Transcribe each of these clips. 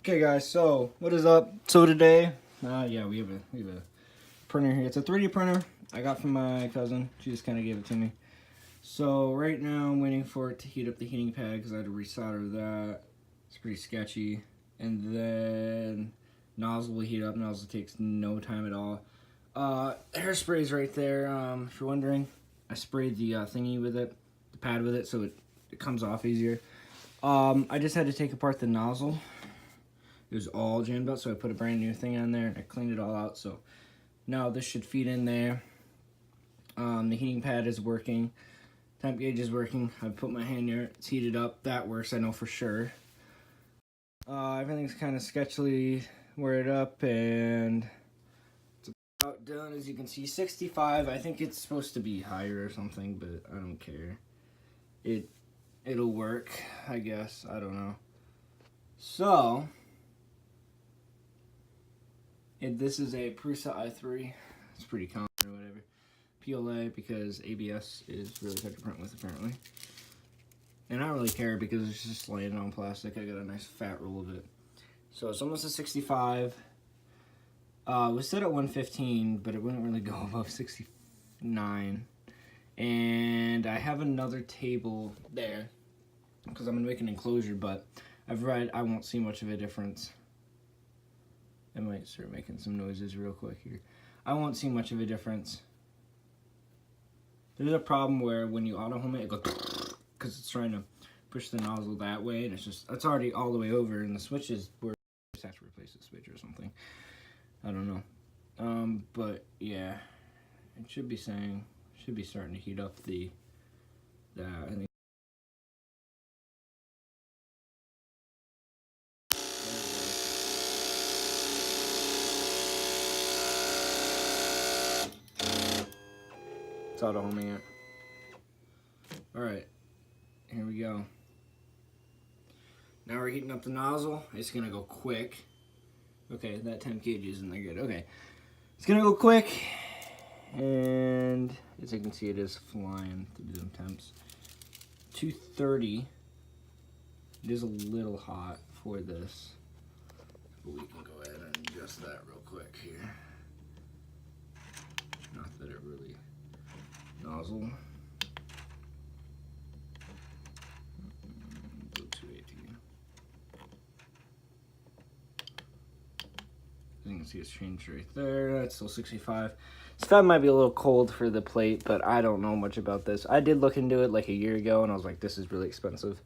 Okay, guys. So what is up? So today, yeah, we have a printer here. It's a 3D printer I got from my cousin. She just kind of gave it to me. So right now I'm waiting for it to heat up the heating pad because I had to resolder that. It's pretty sketchy. And then nozzle will heat up. Nozzle takes no time at all. Hairspray is right there. If you're wondering, I sprayed the thingy with it, the pad with it, so it comes off easier. I just had to take apart the nozzle. It was all jammed up, so I put a brand new thing on there and I cleaned it all out. So now this should feed in there. The heating pad is working. Temp gauge is working. I put my hand near it. It's heated up. That works, I know for sure. Everything's kind of sketchily wired up and it's about done. As you can see, 65. I think it's supposed to be higher or something, but I don't care. It'll work, I guess. I don't know. So this is a Prusa i3. It's pretty common or whatever. PLA because ABS is really hard to print with apparently. And I don't really care because it's just laying on plastic. I got a nice fat roll of it. So it's almost a 65. It was set at 115, but it wouldn't really go above 69. And I have another table there because I'm gonna make an enclosure, but I've read I won't see much of a difference. I might start making some noises real quick here. I won't see much of a difference. There's a problem where when you auto home it goes because it's trying to push the nozzle that way, and it's already all the way over, and the switch is where you just have to replace the switch or something. I don't know. But yeah, it should be starting to heat up I think. It's auto homing it. Alright, here we go. Now we're heating up the nozzle. It's gonna go quick. Okay, that temp gauge isn't that good. Okay, it's gonna go quick, and as you can see, it is flying through them temps. 230. It is a little hot for this, but we can go ahead and adjust that real quick here. Not that it really nozzle. Go 218. As you can see, it's changed right there. That's still 65. This fab might be a little cold for the plate, but I don't know much about this. I did look into it like a year ago, and I was like, this is really expensive.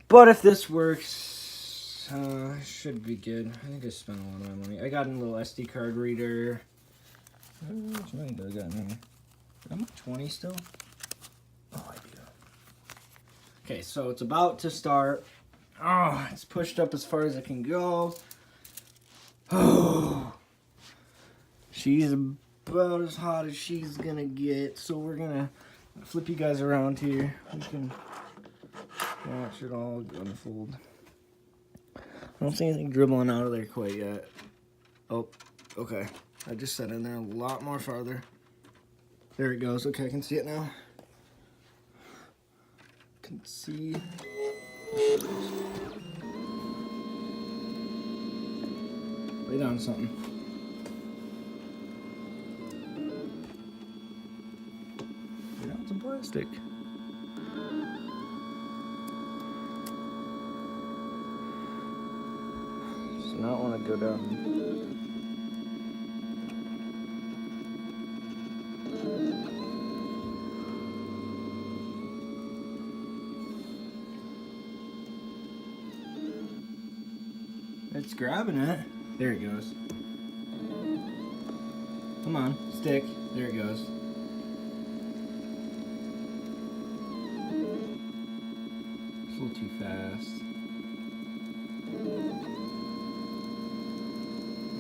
But if this works, it should be good. I think I spent a lot of my money. I got a little SD card reader. How much money do I got in here? Am I 20 still? Oh, I do. Okay, so it's about to start. Oh, it's pushed up as far as it can go. Oh, she's about as hot as she's gonna get. So we're gonna flip you guys around here. We can watch it all unfold. I don't see anything dribbling out of there quite yet. Oh, okay. I just set in there a lot more farther. There it goes. Okay, I can see it now. Can see. Lay down something. Lay down some plastic. Does not want to go down. It's grabbing it. There it goes. Come on, stick. There it goes. It's a little too fast. I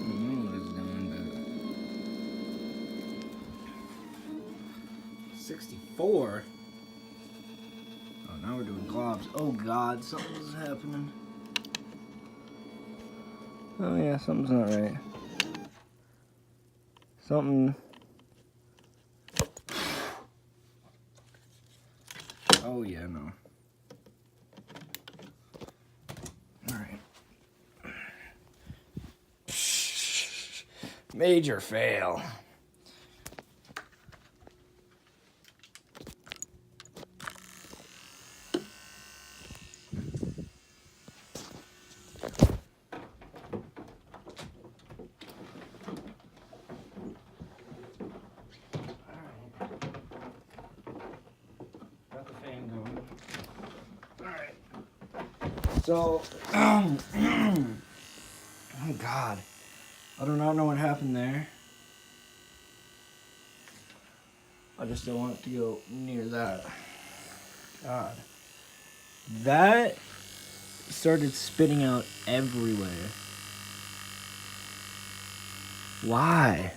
don't know what it's doing, but 64. Oh, now we're doing globs. Oh God, something's happening. Oh yeah, something's not right. Something. Oh yeah, no. Alright. Major fail. Got the fan going. Alright. So, oh God. I do not know what happened there. I just don't want it to go near that. God. That started spitting out everywhere. Why?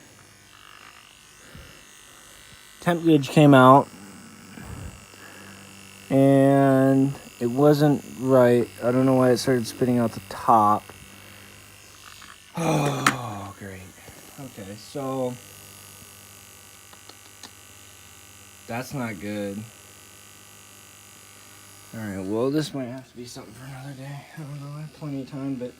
Temp gauge came out and it wasn't right. I don't know why it started spitting out the top. Oh, great. Okay, so that's not good. Alright, well, this might have to be something for another day. I don't know, I have plenty of time, but